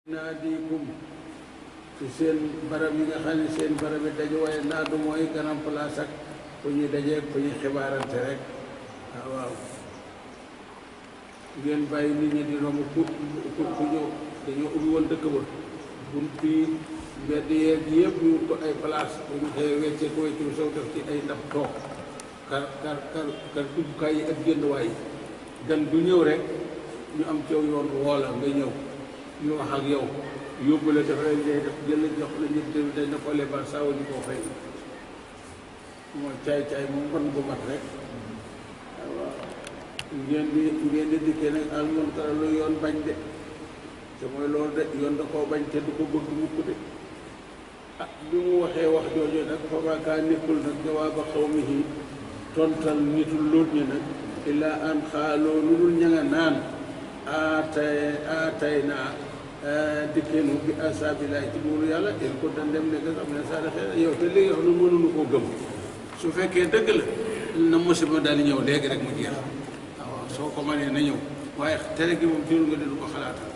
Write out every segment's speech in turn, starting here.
naadikum ci seen barab yi nga xam ne seen barab yi daje waaye naadu mooy ganam place ak fu ñuy dajeeg fu ñuy xibaarante rek waaw ngeen bàyyi nit ñi di romb ku ñëw dañoo ubbi woon dëkk ba bunt yi mbedd yeeg yëpp ñu ko ay place bu ñu xëyee weccee ko weccu sow def ci ay ndab toog kar duggukaay yi ak génnuwaay yi gan du ñëw rek ñu am coow yoon woola nga ñëw ñu wax ak yow yóbbu la def rek day def jël jox la ñëpp tamit dañ na ko lebal saawa ñu koo fay mooy caay-caay moom kon bu mat rek waaw ngeen di dikkee nag al munkar lu yoon bañ de te mooy loolu de yoon da koo bañ te du ko bëgg mukk de ah bi mu waxee wax jooju nag fa maakaa nekkul nag jawaaba xawmihi tontal nitul lóot ñi nag illaa an xaaloo lu dul ña nga naan aatay naa dikkeenu bi asaabilaay ci buuru yàlla yéen ko dan dem nekk am ne saa xëy yow te léegi wax nu mënuñu koo gëm su fekkee dëgg la na musiba daal di ñëw léegi rek mu jeex waaw soo ko mënee na ñëw waaye tere gi moom jël nga di ko xalaatal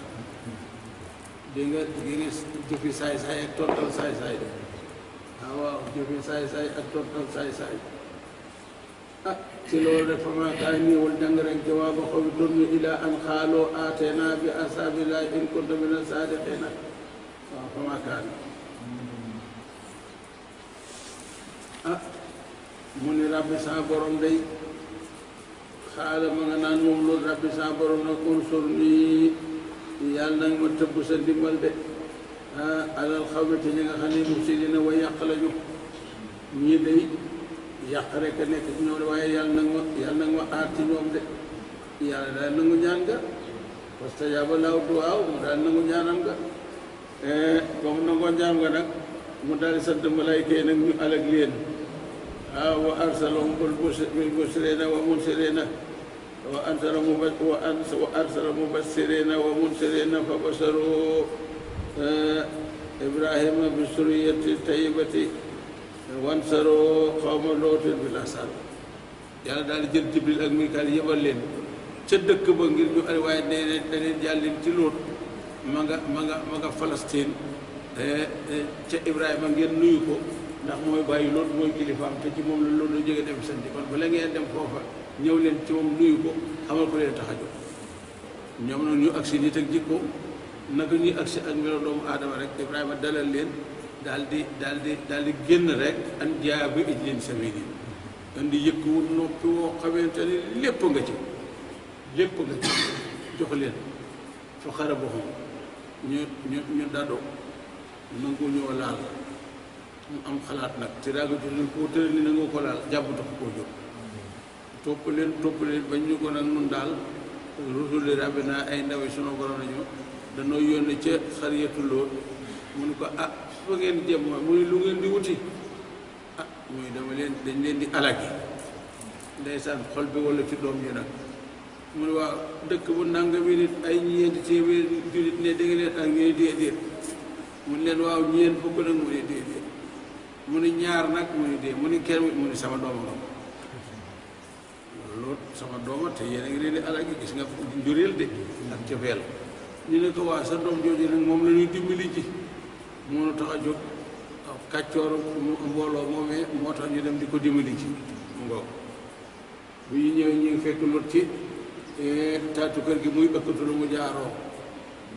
di nga jëfi saay-saay ak tontal saay-saay de waaw jëfi saay-saay ak tontal saay-saay ah ci loolu rek fa maakaa niiwul jàng rek jawaaba xawi doon ñu ilaa an xaaloo aateenaa bi asaabillahi in kunta mina saadiqiina waaw fa maakaa ni ah mu ni rabbi sa borom day xaala ma nga naan moom loolu rabbi sa borom nag unsur nii yàlla nag ma tëbb sa ndimbal de alal xawmi te ñi nga xam ne mufsidiina wa yàq lañu ñii day yàq rek a nekk ci ñoom de waaye yàlla nag ma aar ci ñoom de yàlla daal nangu ñaan nga fastajaaba lahu du'aa mu daal nangu ñaanam nga comme nangoo ñaan nga nag mu daal di sant malaayka yi nag ñu alag leen wa arsalahum bil bushriina wa munziriina wa arsala mubashiriina wa munziriina fa basharuu Ibrahima bi suriyati tayyibati wansaroo xawma looteen bi la sal yàlla daal di jël Jibril ak Mikaal yebal leen ca dëkk ba ngir ñu ari waaye daneen jàllin ci Lóot ma nga Palestine ca Ibrahima ngeen nuyu ko ndax mooy bàyyi Lóot mooy kilifaam te ci moom la Lóot la jóge dem santi kon bala ngeen dem foofa ñëw leen ci moom nuyu ko xamal ko leen tax a jóg ñoom nag ñu agsi nit ak jikko naka ñuy agsi ak melo doomu aadama rek Ibrahima dalal leen daal di génn rek an jaa bi ijlin samini indi yëkk wu noppi woo xamante ni lépp nga ci jox leen fa xara boxam ñu dadoo nangu ñoo laal mu am xalaat nag te daaga jox leen koo tëral ni nangoo ko laal jàpp tax koo jóg topp leen bañ ñu ko nag nun daal rusuli rabbina ay ndawi sunu borom nañu danoo yónni ca xariyatu Lóot mu ne ko fa ngeen jëm mooy mu ne lu ngeen di wuti muy dañ leen di alagi ndeysaan xol bi wala ci doom yi nag mu ne waaw dëkk bu nangami nit ay ñeenti téeméer jullit ne da nga leen ak ñuy déedéet mu ne leen waaw ñeent fukk nag mu ne déedéet mu ne ñaar nag mu ne déedéet mu ne kenn mu ne sama dooma nga loolu sama dooma te yéen a ngi leen di alagi gis nga njureel de ak cofeel ñu ne ko waa sa doom jooju nag moom la ñuy dimbali ci moo tax a jóg kàccoor mbooloo moomee moo tax ñu dem di ko dimbali ci ngoo bu ñu ñëwee ñu ngi fekk Lóot ci taatu kër gi muy ëkkatu lu mu jaaroo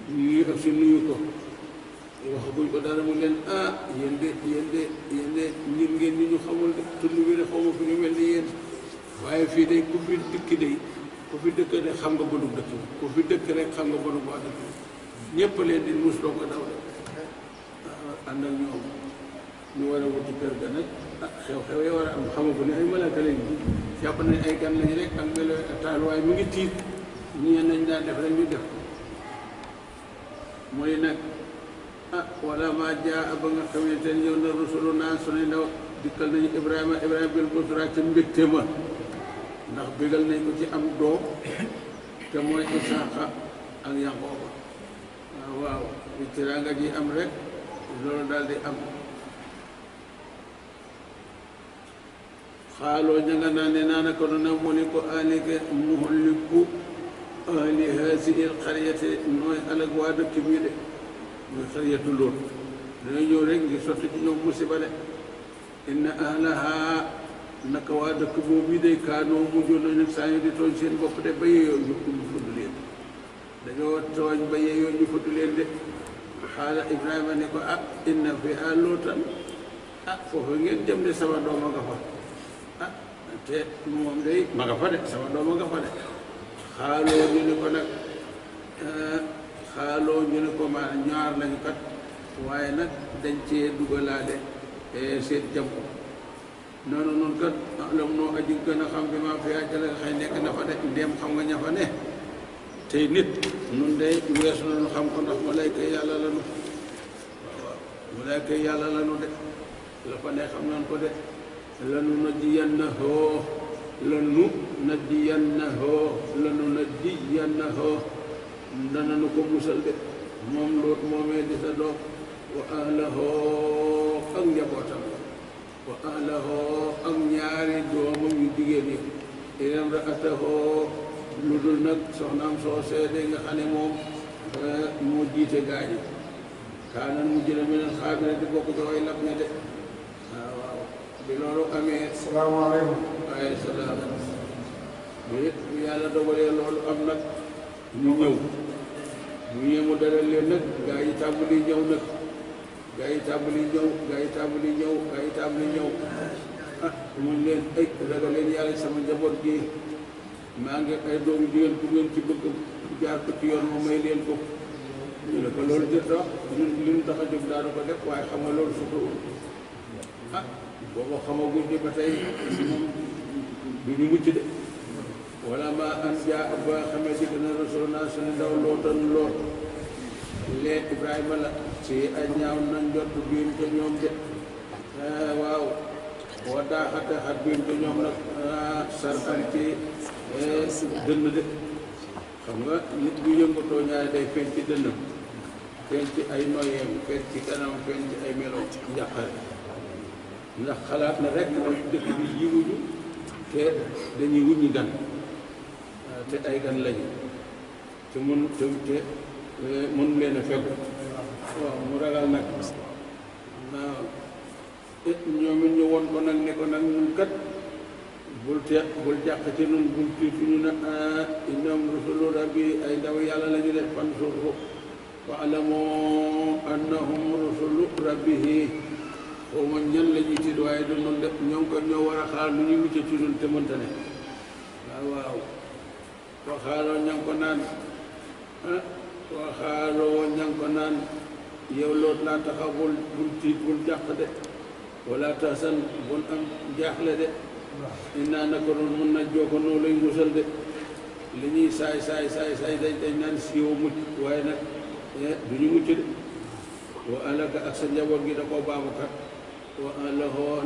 ñu ak si nuyu ko wax buñ ko dara mu leen yéen de ñun ngeen ni ñu xamul de tund bi de xaw ma fi ñu mel ni yéen waaye fii de ku fi dëkk de ku fi dëkk de xam nga bënub dëkk ku fi dëkk rek xam nga bënub waa dëkk ñëpp leen di mus doo ko daw de ànd ak ñoom ñu war a wuti kër ga nag xew-xew yi war a am xamagu ne ay malaaka lañ jàpp nañ ay gan lañ rek ak melo taaluwaay mu ngi tiit ñeen nañ daan def rek ñu def mooy nag wala ma jaa ba nga xamante ne ñëw na rusulu naa suñu ndaw dikkal nañu Ibrahima bil busra ca mbégte ma ndax bégal nañ ko ci am doom te mooy Isaaqa ak Yanqooba waaw bi teraanga ji am rek loolu daal di am xaaloo ña nga naan ne naa ko noonu mu ni ko alika muhliku ahli haasihi alqaryati nooy alag waa dëkk bii de muy xariyatu Lóot dañoo ñëw rek ngir sotti ci ñoom musiba de inna ahlaha naka waa dëkk boobu day kaanoo mujjoon nañu saa ñu di tooñ seen bopp de ba yeeyoo ñu fudd leen dañoo tooñ ba yeeyoo ñu fudd leen de xaala Ibrahima ne ko inna fi Lootan foofu ngeen jëm de sama dooma nga fa te moom day ma nga fa de sama dooma nga fa de xaaloo ñu ne ko nag xaaloo ñu ne ko ma ñaar lañu kat waaye nag dañ cee dugalaade seet jam ko noonu kat lam noo aji gën a xam bi ma fi ajale xëy nekk na fa de ndéem xam nga ña fa ne tey nit nun day weesu nañu xam ko ndax malayka yàlla lanu waaw malayka yàlla lanu de la fa ne xam nañ ko de lanu najjiyannahoo dananu ko musal de moom Lóot moomee di sa doom wa ahlahoo ak njabootam wa ahlahoo ak ñaari doomam yu jigéen yi ilam ra'atahoo lu dul nag soxnaam soo seede nga xam ne moom moo jiite gaa yi kaanan mu jële meneen xaabira di bokk ci way lab ne de waaw bi loolu amee salaamaaleykum waaye salaam bi yàlla dogalee loolu am nag ñu ñëw mu yéemu dalal leen nag gaa yi tàmbali ñëw nag gaa yi tàmbali ñëw mun leen ay ragal leen yàlla sama njaboot gi maa ngi ay doomu jigéen bu ngeen ci bëgg jaar ko ci yoon moom may leen ko ñu ne ko loolu jër tax ñun li ñu tax a jóg daanu ko def waaye xam nga loolu su ko booba xamaguñ ni ba tey moom du ñu mucc de wala ma an jaa ba xamee si gën a rasul naa suñu ndaw Lootan Lóot lee Ibrahima la si ay ñaaw nañ jot biim te ñoom de waaw boo daaxate xat biim te ñoom nag sar am ci dënn de xam nga nit bu yëngatoo ñaari day feeñ ci dënnam feeñ ci ay noyeem feeñ ci kanam feeñ ci ay melo njàqare ndax xalaat na rek nag dëkk bi yiwuñu te dañuy wuññi gan te ay gan lañu te mun leen a fegu waaw mu ragal nag waaw ñoom it ñu won ko nag ne ko nag ñun kat bul jàq ci nun bul tiitu ñu na innahum rusulu rabbi ay ndaw yàlla la ñu def fansurhu wa alamu annahum rusulu rabbihi xaw ma ñan la ñuy tiit waaye du noonu def ñoom ko ñoo war a xaar lu ñuy mucc ci nun te mënta ne waaw waxaaloo ña ngi ko naan waxaaloo ña ngi ko naan yow Lóot laa taxaw bul tiit bul jàq de wala taxsan bul am jaaxle de innaa naka noonu mun na jooko noo lay musal de li ñuy saay dañ naan siiwa mucc waaye nag du ñu mucc de wa alaka ak sa njaboot gi da koo baamukat wa ahlahoo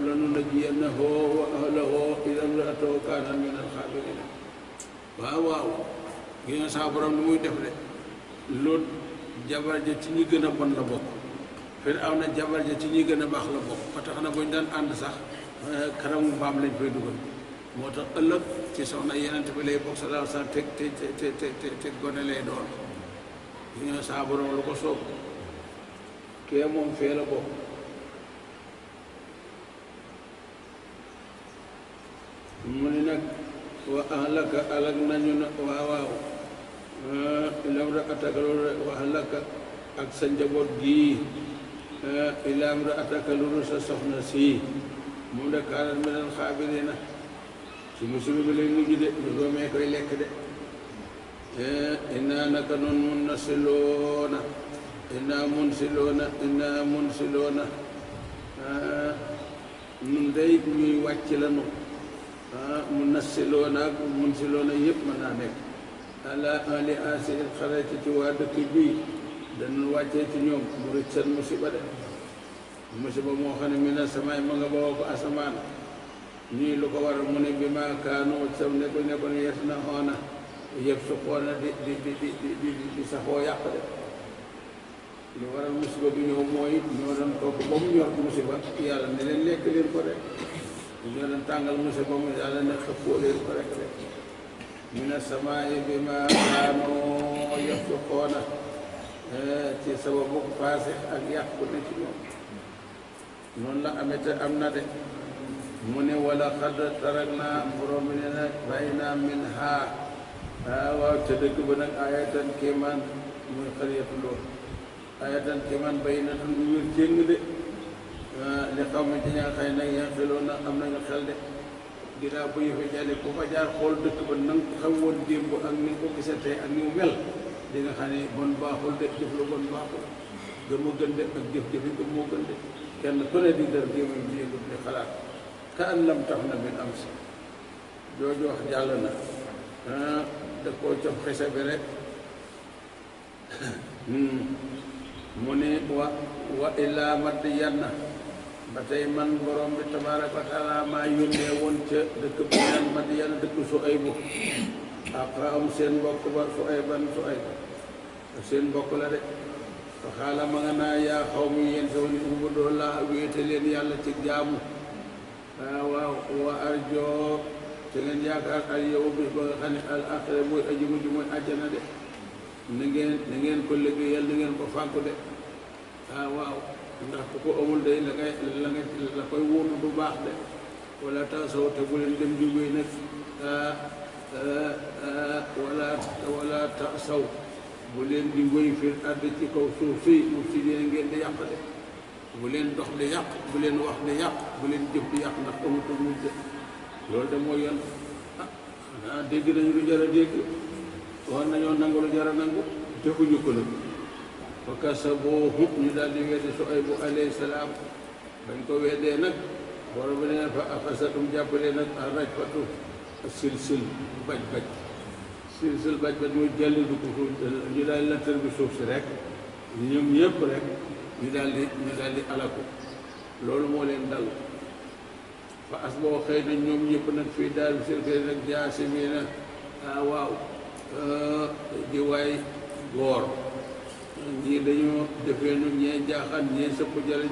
lanu najjiyannahoo wa ahlahoo idaa imra'atahu kaanat mina al-xaabiriin waaw gis nga saa borom ni muy def de Lóot jabar ja ci ñi gën a bon la bokk Firawna jabar ja ci ñi gën a baax la bokk ba tax na buñ daan ànd sax kanamu mbaam lañ fay dugal moo tax ëllëg ci soxna Yonent bi lay bokk sallallahu alayhi wa sallam te gone lay doon gis nga saa borom lu ko soob kee moom fee la bokk mu ni nag wa ahlaka alag nañu na waaw ilam ra'ataka wa ahlaka ak sa njaboot gii ilam ra'ataka lu sa soxna si moom de kaanat minal xaabiriina ci musiba bi lay mujj de lu doomee koy lekk de inna naka noon munsiloona nun day ñuy wàcc lanu munsiloona ak munsiloona yëpp mën naa nekk ala ahli haazihil qaryati ci waa dëkk bii dañu wàccee ci ñoom mu rëcc seen musiba de musiba moo xam ne mina samaay ma nga bawoo ko asamaan ñii lu ko waral mu ne bi ma kaanoo sam ne ko yes na xoona yëpp su xoona di saxoo yàq de lu waral musiba bi ñëw mooy ñoo doon toog ba mu ñor musiba yàlla ne leen lekk leen ko rek ñoo doon tàngal musiba mu yàlla ne xëppoo leen ko rek mina samaay bi ma kaanoo yëpp su xoona ci sababu passé ak yàq bu ne ci moom noonu la amee te am na de mu ne wala xad tarak naa borom bi ne nag bàyyi naa min haa waaw ca dëkk ba nag ayatan kéemaan muy xariyatu lool ayatan kéemaan bay na tan bu wér jéng de li xaw ma ci ñaa xëy nag yaa xeloon na am nañu xel de ginnaaw bu yëfe jàlle ku fa jaar xool dëkk ba na nga xam woon démb ak ni nga ko gisee tey ak ni mu mel di nga xam ne bon baaxul de jëf lu bon baaxul gën mu gën de ak jëf-jëfi gën moo gën de kenn ku ne di dër gémam di yëngut di xalaat ka an lam tax na min am si jooju wax jàll na da koo cof xese bi rek mu ne wa illaa Madyanna ba tey man borom bi tabaaraka wa taala maa yónnee woon ca dëkk bi naan Madyan dëkk Suaybu aqaam seen mbokk ba Suayban seen mbokk la de fa xaala ma nga naa yaa xaw mi yéen sama nit ubudoo laa wéete leen yàlla ci jaamu waaw wa arjoo te ngeen yaakaar al yow bis ba nga xam ne al axira mooy aji mujj mooy àjjana de na ngeen ko liggéeyal na ngeen ko fànku de waaw ndax ku ko amul day la koy wóotu du baax de wala tasaw te bu leen dem jógee nag wala tasaw bu leen di wéy fil àdd ci kaw suuf si ngeen di yàq de bu leen dox di yàq bu leen wax di yàq bu leen jëf di yàq ndax amatul mujj de loolu de mooy yoon xanaa dégg nañu lu jar a dégg wax nañoo nangu lu jar a nangu defuñu ko nag fa kasabuuhu ñu daal di weddi Suaybu alayhi salaam bañ ko weddee nag borom bi ne fa axasatum jàppale nag a rajfatu silsil baj mooy jàlli du ko suuf ñu daal di lantar bi suuf si rek ñoom ñëpp rek ñu daal di alaku loolu moo leen dal fa as boo xëy na ñoom ñëpp nag fii daal bi seen kër nag jaasimiina waaw di waay góor ñii dañoo defee nu ñee jaaxaan ñee sëpp jëriñ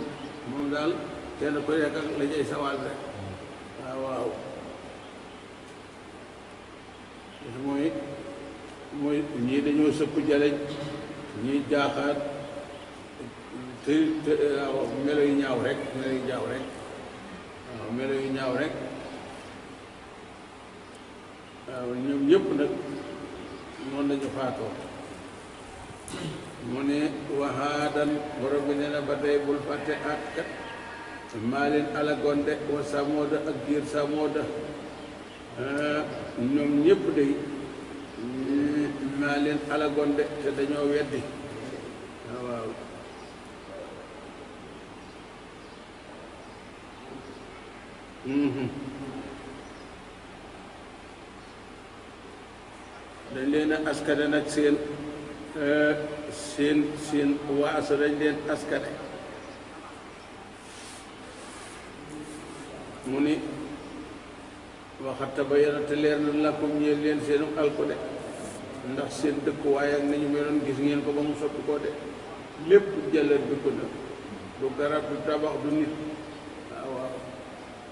moom daal kenn ko nekk ak la jay sawal rek waaw mooy ñii dañoo sëpp jëriñ ñii jaaxaan te melo yu ñaaw rek melo yu ñaaw rek waaw ñoom ñëpp nag noonu lañu faatoo mu ne waxaadan borom bi nee na ba tey bul fàtte ak kat maa leen alagonde wa samooda ak giir samooda ñoom ñëpp day maa leen alagonde te dañoo weddi waaw dañ leen a askane nag seen waasa dañ leen askane mu ni waxat tabayyana te leer na lakum ñeel leen seenu alkode ndax seen dëkkuwaay ak nañu meloon gis ngeen ko ba mu soppi ko de lépp jëllat bi ko na du garab du tabax du nit waaw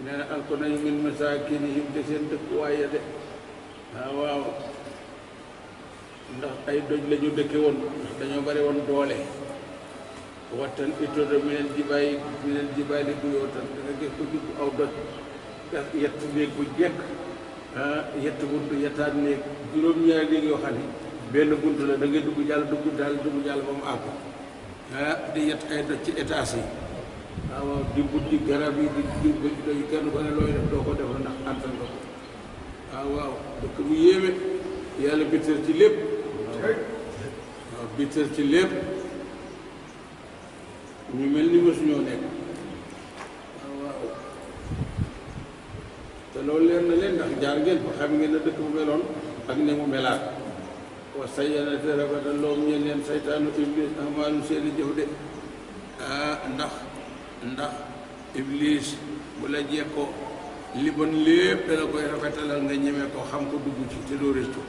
nee na alko nañu min masaakinihim te seen dëkkuwaay ya de waaw ndax ay doj la ñu dëkke woon ndax dañoo bari woon doole wattan itoda minel jibaali buyootan da nga gis ko jub aw doj yett néeg bu jekk yett bunt yettaat néeg juróom-ñaari néeg yoo xam ne benn bunt la da ngay dugg jàll ba mu àgg di yett ay doj ci étage yi waaw di buddi garab yi di doy kenn ko ne looy def doo ko def ndax antan nga ko waaw dëkk bu yéeme yàlla bitër ci lépp waaw bitër ci lépp ñu mel ni mësuñoo nekk waaw te loolu leer na leen ndax jaar ngeen fa xam ngeen ne dëkk bu meloon ak ne mu melaat wa sayyana te rafetal loom ñeen leen saytaanu iblis amaalu seeni jëf de ndax iblis bu la jekkoo li bon lépp dala koy rafetalal nga ñeme ko xam ko dugg ci te doo rëccu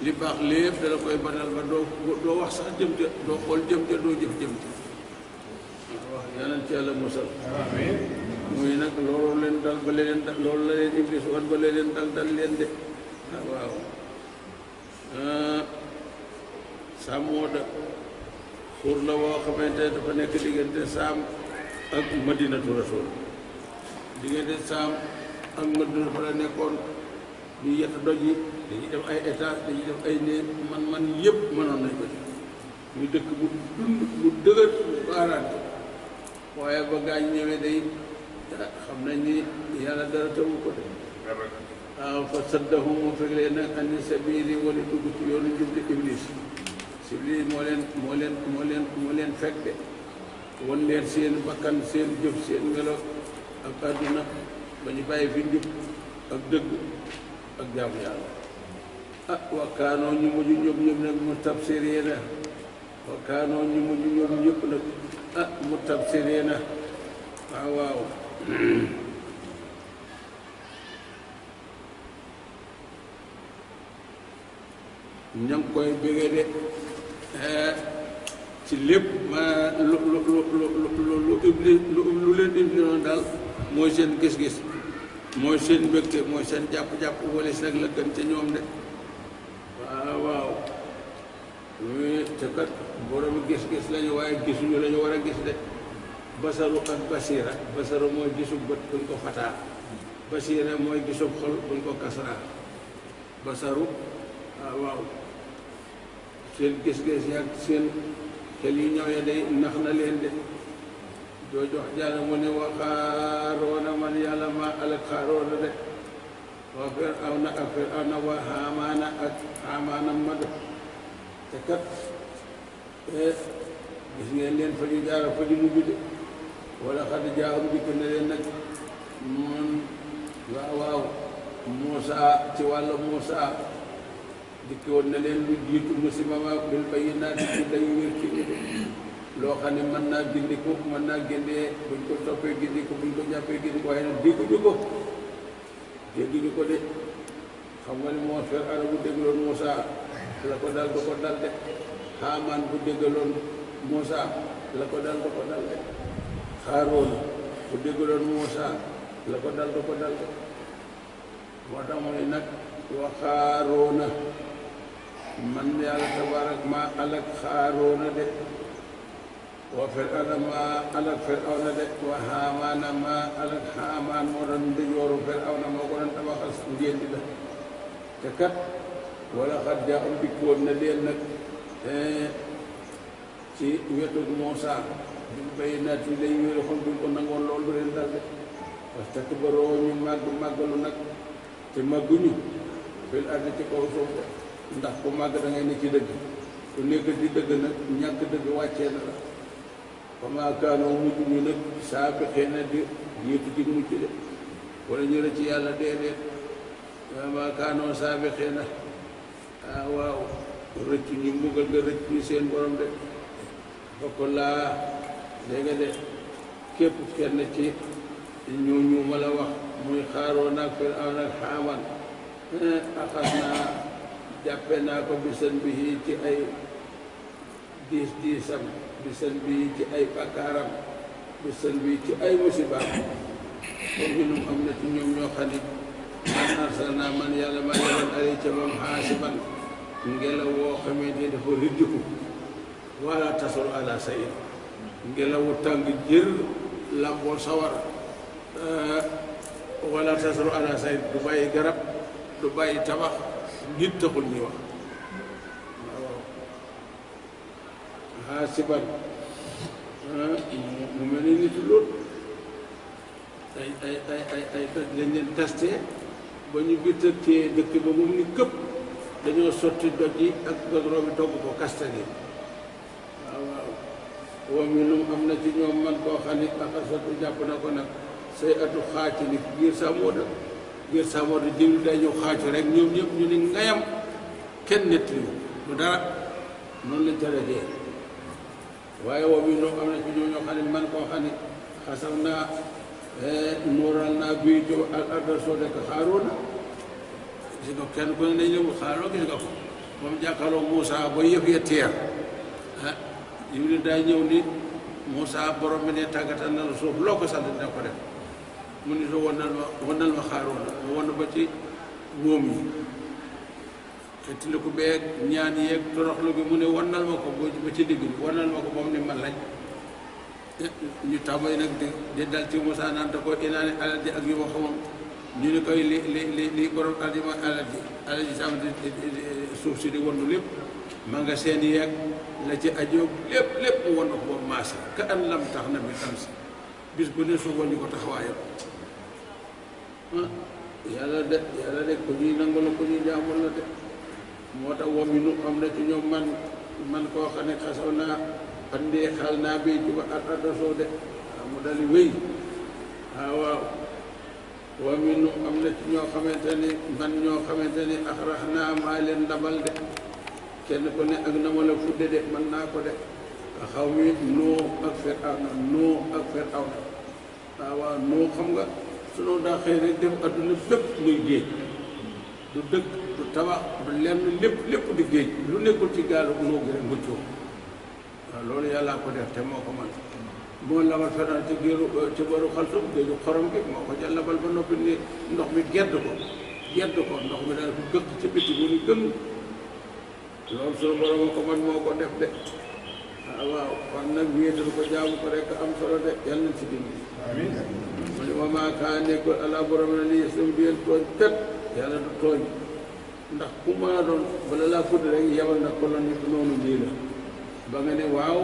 li baax lépp dala koy banal ba doo wax sax jëm ca doo xool jëm ca doo jëf jëm ca waaw yal ci yàlla musal amiin muy nag loolu leen dal ba leen dal loolu la leen iblis wan ba leen dal leen de waaw Samooda xur la woo xamante ne dafa nekk diggante saam ak madinatu rasul diggante saam ak madina fa la nekkoon ñu yett doj yi dañuy def ay étage dañuy def ay néeg man yëpp mënoon nañ ko def ñu dëkk bu dund bu dëgër bu baaraante waaye ba gaañ ñëwee day xam nañ ni yàlla dara tawu ko de waaw fa saddahum mu fekk leen nag ani sabili wala dugg ci yoonu njubli iblis iblis moo leen fekk de wan leen seen bakkan seen jëf seen melo ak àdduna ba ñu bàyyi fi njub ak dëgg ak jaamu yàlla wakkaanoo ñu mujj ñoom nag mu tabsiriina wakkaanoo ñu mujj ñoom ñëpp nag mu tabsiriina waaw ña ngi koy bëggee de ci lépp ma lu leen iblis noonu daal mooy seen gis-gis mooy seen mbégte mooy seen jàpp-jàpp walis rek la gën ca ñoom de waaw te kat borom gis-gis lañu waaye gisuñu la ñu war a gis de basaru ak basira basaru mooy gisub bët buñ ko fataa basira mooy gisub xol buñ ko kasraa basaru waaw seen gis-gis yi ak seen xel yu ñëw ya day nax na leen de doo jox jàll mu ne wa xaaroona man yàlla ma alak xaaroona de wa Firawna ak Firawna wa Haamaana ak Haamaana ma de te kat gis ngeen leen fa ñu jaara fa ñu mujj de wala xad jaahum dikk na leen nag mun waaw Muusaa ci wàllu Muusaa dikk woon na leen lu jiitu musiba ma bil bayyinaati ci lay wér ci loo xam ne mën naa gindi ko mën naa géndee buñ ko toppee gindi ko buñ ko jàppee gindi ko waaye nag dégguñu ko de xam nga ni moo Firawna bu déggloon Muusaa la ko dal du ko dal de Haamaan bu déggaloon Muusaa la ko dal du ko dal de Haaroona bu déggaloon Muusaa la ko dal du ko dal de moo tax mu ne nag wa Haaroona man yàlla tabaarak maa alak Haaroona de wa Firawna maa alak Firawna de wa Haamaana maa alak Haamaan moo doon ndeyjooru Firawna moo ko doon tabaxal njéendi la te kat wala xat jaahum dikkoon na leen nag ci wetu Muusaa bil bayyinaati lay wéeru xol buñ ko nangoon loolu du leen dal de wastakbaroo ñu màggalu nag te màgguñu fil ardi ci kaw suuf ndax ku màgg da ngay ne ci dëgg ku nekk di dëgg nag ñàkk dëgg wàccee na la wa maa kaanoo mujj ñu nag saabiqiina di jiitu ci mucc de wala ñu la ci yàlla déedéet wa maa kaanoo saabiqiina waaw rëcc ñu mbugal nga rëcc ñu seen borom de bokk laa léegi de képp kenn ci ñu ma la wax muy Haaroona ak Firawna ak Haamaan axas naa jàppe naa ko bisan bi ci ay diisam bisan bi ci ay bakkaaram bisan bi ci ay musibaam comme ñun am na ci ñoom ñoo xam ne man arsalnaa man yàlla ma yebal alay ca moom xaasiban ngelaw woo xamante ne dafa riddiku wala tasol ala sayin ngelawu tàng jër lamboo sawar wala tasol ala sayin du bàyyi garab du bàyyi tabax nit taxul ñuy wax waaw xaasiban mu mel ni nit lool ay dañ leen testé ba ñu bitatee dëkk ba moom ni këpp dañoo sotti doj yi ak godron bi togg ko kastani waaw wa minhum am na ci ñoom man koo xam ne akasatu jàpp na ko nag say atu xaaci ni giir sa mooda jiw day ñëw xaacu rek ñoom ñëpp ñu ni ngayam kenn nettali du dara noonu lañ tere dee waaye wa minhum am na ci ñoom ñoo xam ne man koo xam ne xasaw naa nooral naa bii jo al arda soo dekk Haaroona gis nga kenn ku ne dañ ñëw Haaroona gis nga ko moom jàkkaarloo Muusaa ba yëf ya teer Jibril daa ñëw ni Muusaa borom bi ne tàggatal na la suuf loo ko sant dina ko def mu ni so wannal ma Haaroona mu wann ba ci wóom yi xettali ko beeg ñaan yeeg toroxlu gi mu ne wannal ma ko ba ci digg bi wannal ma ko ba mu ne man lañ ñu tàmbali nag di dal ci Moussa naan da ko inaane alal ji ak yu ma xamoon ñu ne koy li borom alal ji mooy alal ji sam di suuf si di wandu lépp ma nga seen yeeg la ci ajoo lépp mu wan ko boobu maase ka an lam tax na bi tam si bis bu ne suuf ñu ko taxawaayam yàlla de ko ñuy nangu la ko ñuy jaamul la de moo tax wam yi nu am na ci ñoom man koo xam ne xasaw naa andee xal naa béy ci ba ak addasoo de mu dali wéy waaw wam yi nu am na ci ñoo xamante ni ñoo xamante ni axrax naa maa leen ndabal de kenn ko ne ak na ma la fudde de mën naa ko de xaw mi noo ak Firawna waaw noo xam nga sunu daa xëy rek def adduna bépp muy géej du dëkk du tabax du lenn lépp di géej lu nekkul ci gaalu noo gi rek muccoo waaw loolu yàllaa ko def te moo ko man moo labal fenaan ci baru xalsum géeju xorom gi moo ko ca labal ba noppi ni ndox mi gedd ko ndox mi daal ko gëkk ci bitti mu ni gën loolu sunu borom ko man moo ko def de waaw kon nag wéetal ko jaamu ko rek am solo de yàlla nañ ci dimbali amiin mu ne ma maakaa nekkul ala borom na lii sum biyen tooñ kat yàlla du tooñ ndax ku mën a doon bala laa fudd rek yebal na ko la nit noonu lii la ba nga ne waaw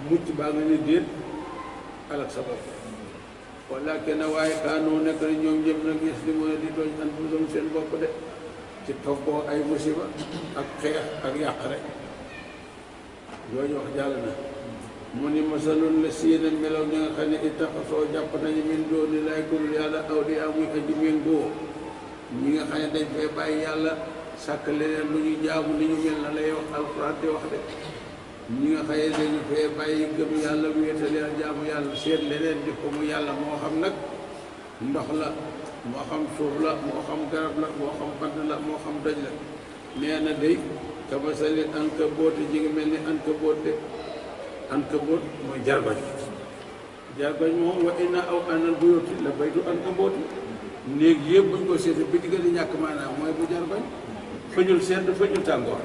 mucc baa nga ne déet alak sa bopp walla kenn waaye kaanoo nekk na ñoom ñëpp nag gis li mooy di tooñ an busam seen bopp de ci toggoo ay musiba ak xeex ak yàq rek yooyu wax jàll na mu ni masalun la siina melaw ñi nga xam ne ittaxasoo jàpp nañu min dooni laay ku dul yàlla awliyaa muy aji méngoo ñi nga xam ne dañ fay bàyyi yàlla sàkk leneen lu ñu jaamu li ñu mel na lay wax alxuraan di wax de ñi nga xam ne dañu fay bàyyi gëm yàlla wéetal yàlla jaamu yàlla seet leneen di ko mu yàlla moo xam nag ndox la moo xam suuf la moo xam garab la moo xam bant la moo xam doj la nee na day kamasalin ankaboot ji ngi mel ni ankaboot de ankaboot mooy jargoñ moom wa inna aw anal buyooti la baytu ankaboot néeg yëpp buñ ko seetee bi digga di ñàkk maanaam mooy bu jargoñ fëñul sedd fëñul tàngoor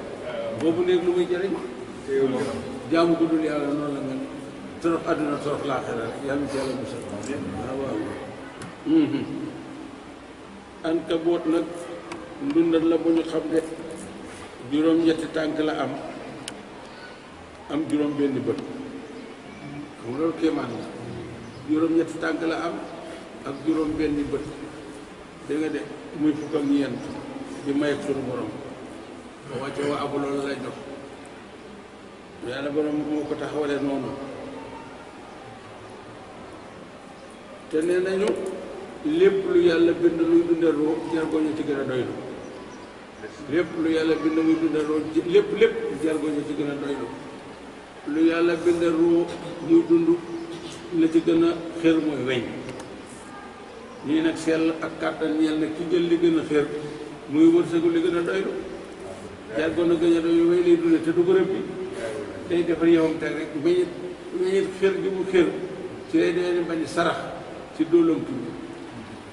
boobu néeg lu muy jëriñ jaamu ko dul yàlla noonu la mel torox àdduna torox laaxira rek yàlla ci yàlla musal waaw ankaboot nag ndundat la bu ñu xam de juróom-ñetti tànk la am juróom benn bët xam nga loolu kéemaan la juróom-ñetti tànk la am ak juróom benn bët dégg nga de muy fukk ak ñeent di may ak sunu borom ba wàcce waa abu loolu lay jox yàlla borom moo ko taxawalee noonu te nee nañu lépp lu yàlla bind luy dundaloo jargoñu ci gën a doylu lépp lu yàlla bind muy dundaloo lépp jargoñu ci gën a doylu lu yàlla bind ruu muy dund la ci gën a xër mooy weñ nii nag sell ak kàttan ñeel nag ki jël li gën a xër muy wërsëgu li gën a doylu jargoon a gën a doylu weñ lay dunde te du bërëb bi day defar yowam teg rek weñit xër gi mu xër ci lay dee bañ sarax ci dóolam tudd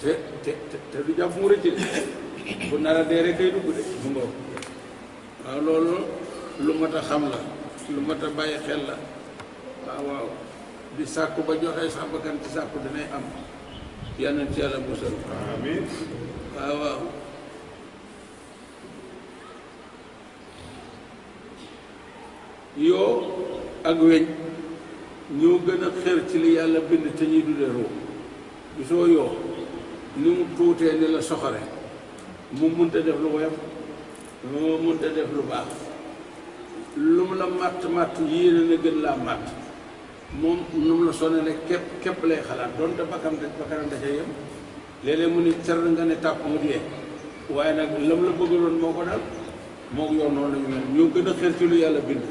te du jàpp mu rëcc bu nar a dee rek kay dugg de mu ngoog waaw loolu lu mat a xam la lu mat a bàyyi xel la waaw di sàkku ba joxee sax bakkan ci sàkku dinay am yal na ci yàlla musal amiin waaw yoo ak weñ ñoo gën a xër ci li yàlla bind te ñuy dundee roo gisoo yoo ni mu tuutee ni la soxore mu munta def lu woyof mu munta def lu baax lu mu la matt yéene na gën laa matt moom nu mu la sonale képp lay xalaat doonte bakkanam da ca yem léeg-léeg mu ni car nga ne tàpp mu dee waaye nag lam la bëggaloon moo ko dal moo ko yoon noonu lañu mel ñoo gën a xër ci lu yàlla bind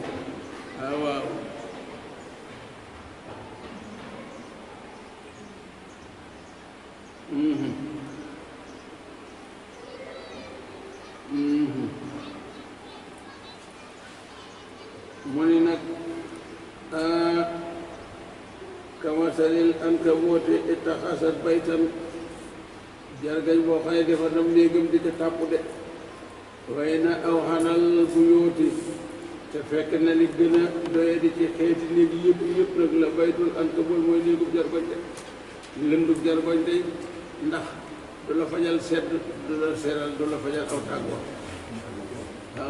waaw mu ni nag kamasalil ankabuuti ittaxasat baytan jargañ boo xam ne defar nam néegam di ca tàpp de way na aw xanal bu yóoti te fekk na li gën a doye di ci xeeti néeg yëpp nag la baytul ankabul mooy néegub jargoñ de lëndub jargoñ de ndax du la fajal sedd du la seral du la fajal aw tàggoor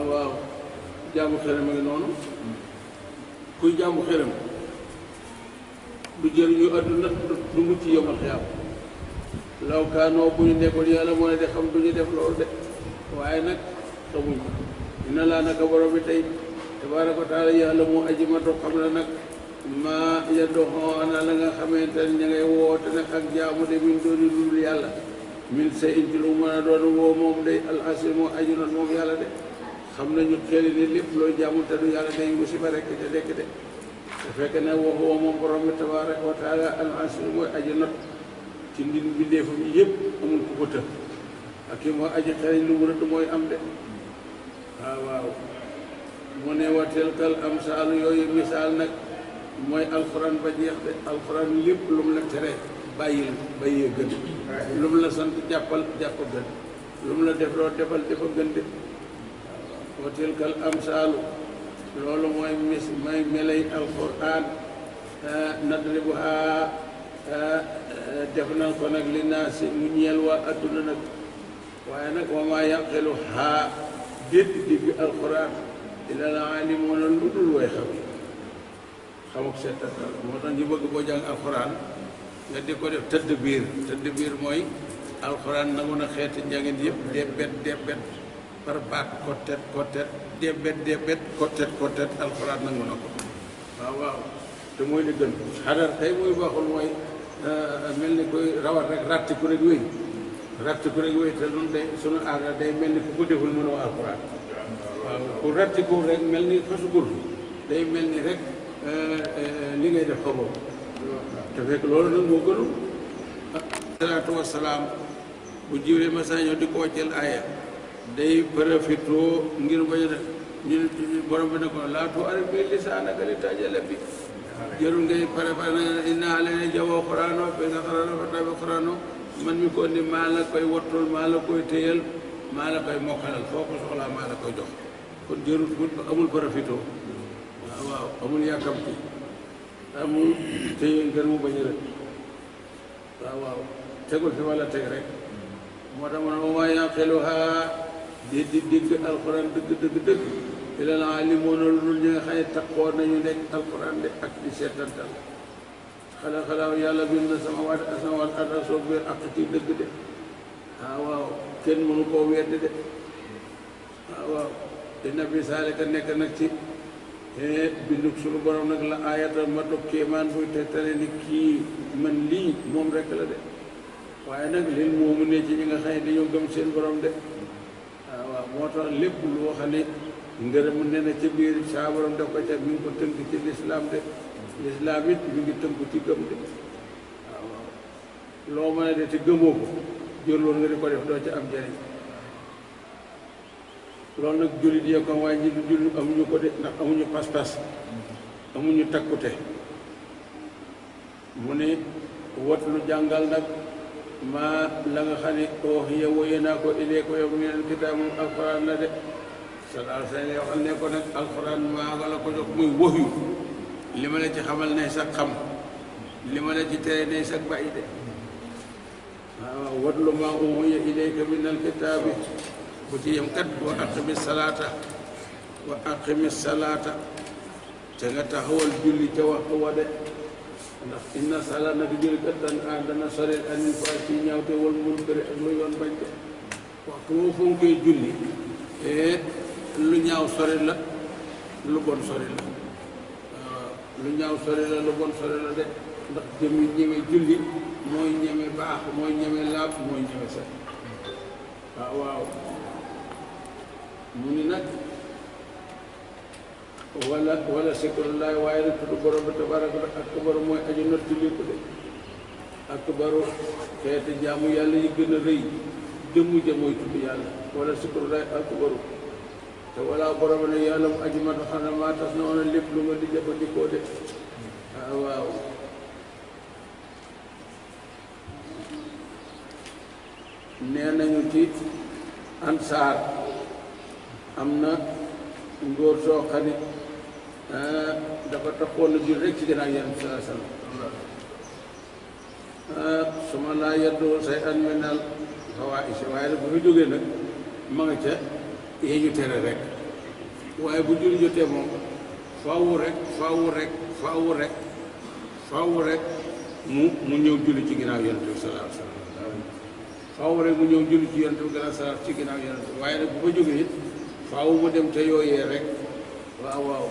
waaw jaamu xërëm a ngi noonu kuy jaamu xërëm du jëriñu àdduna du mucc yomal xiyaam law kaanoo bu ñu nekkoon yàlla moo ne de xam du ñu def loolu de waaye nag xamuñ dina laa naka borom bi tey tabaaraka wa taala yàlla moo aji ma toog xam na nag maa ya doxoona la nga xamante ne ña ngay woote nag ak jaamu de min dooni dul yàlla min sa inci lu mën a doon woo moom day al asir moo aji noon moom yàlla de xam nañu xel ni lépp looy jaamu te du yàlla day musiba rekk te dekk de te fekk ne woo moom borom bi tabaaraka wa taala al asir mooy aji not ci ndin bindeefam yëpp amul ku ko të ak ki mooy aji xereñ lu mu rëdd mooy am de waaw mu ne wa tilkal amsaalu yooyu misaal nag mooy alxuraan ba jeex de alxuraan lépp lu mu la tere bàyyee gën lu mu la sant jàpp gën lu mu la def loo defal defa gën de wa tilkal amsaalu loolu mooy may melay alxuraan nadribuha def nañ ko nag li naa si mu ñeel waa adduna nag waaye nag wa maa yaqilu haa déet digg alxuraan illa al aalimuuna lu dul way xamuk seetatal moo tax ñu bëgg boo jàng alxuraan nga di ko def tëdd biir mooy alxuraan nangu na xeeti njàngin yëpp debbet par baat kottet debbet kottet alxuraan nangu na ko waaw te mooy li gën xadar tey muy baaxul mooy mel ni koy rawat rek ratti ku rek wéy te noonu day sunu aada day mel ni ku ko deful mënoo alxuraan waaw ku ratti ko rek mel ni fasugul day mel ni rek li ngay def xamoo te fekk loolu nag moo gënu salaatu wasalaam bu jiwee masañoo di ko wàcceel aaya day profitoo ngir bañ a ñu borom bi ne ko laa tuharrik lisaanaka litajala bi jërul ngay préparé na inna alayna jam'ahu qur'aanahu fa izaa qara'nahu fattabi' qur'aanahu man mi ko ni maa la koy wattul maa la koy téyal maa la koy mokkalal foo ko soxlaa maa la koy jox kon jërul amul profitoo waaw amul yàkkamti amul téye ngir mu bañ a rëdd waaw tegul fi walla teg rek moo tax man wa maa yaqiluhaa di dégg alxuraan dëgg illal aalimuuna lu dul ñi nga xam ne taxoo nañu nekk alxuraan de ak di seetantal xalaa yàlla bind na samaawaati asamaan ak suuf bi ak ci dëgg de waaw kenn mënu koo weddi de waaw inna fi zaalika nekk nag ci bindug suñu borom nag la aayata ma dog kéemaan buy tegtale ni kii man lii moom rek la de waaye nag lil moomu ne ci ñi nga xam ne dañoo gëm seen borom de waaw moo tax lépp loo xam ne ngërëm ne na ca biir saa borom def ko ca mi ngi ko tënk ci lislaam de lislaam it mi ngi tënku ci gëm de waaw loo mën a de te gëmoo ko jërloon nga di ko def doo ca am njëriñ loolu nag jullit yee ko waaye ñi du jullit amuñu ko de ndax amuñu pas-pas amuñu takkute mu ne wat lu jàngal nag maa la nga xam ne ooxiya woye naa ko ilee ko yow minal kitaab moom alxuraan la de sallallahu alayhi wa sallam waxal ne ko nag alxuraan maa nga la ko jox muy waxyu li ma la ci xamal ne sax xam li ma la ci tere ne sax bàyyi de waaw watlu maa uuhiya ilayka minal kitaabi bu ci yem kat wa aqimi salaata te nga taxawal julli ca waxtu wa de ndax inna salaat nag julli kat dana sori anil fahsaa'i ci ñaawte wal munkari ak lu yoon bañ de waxtu woo fonkee julli lu ñaaw sori la lu bon sori la waaw lu ñaaw sori la lu bon sori la de ndax jëmmi ñeme julli mooy ñeme baax mooy ñeme laab mooy ñeme set waaw mu ni nag wala sikrullahi waaye nag tudd borom bi tabaraka akbar mooy aju not ci lépp de akbaru xeeti jaamu yàlla yi gën a rëy jëmmu ja mooy tudd yàlla wala sikrullahi akbaru te wala borom ne yàlla mu aji mat xam ne maa tas na woon lépp lu nga di jëfandikoo de waaw nee nañu ci ansaar am na ngóor soo xam ne dafa taxoon na jur rek ci gannaaw yonent sallallahu alayhi wasallam su ma laa yeddu say an minal fawaa'is waaye nag bu fi jógee nag ma nga ca yee ñu tere rek waaye bu julli jotee moom faawu rek mu ñëw julli ci ginnaaw yonent bi sallallahu alayhi wasallam faawu rek mu ñëw julli ci yonent bi gannaaw salaat ci ginnaaw yonent bi waaye nag bu fa jógee it faawu mu dem ca yooyee rek waaw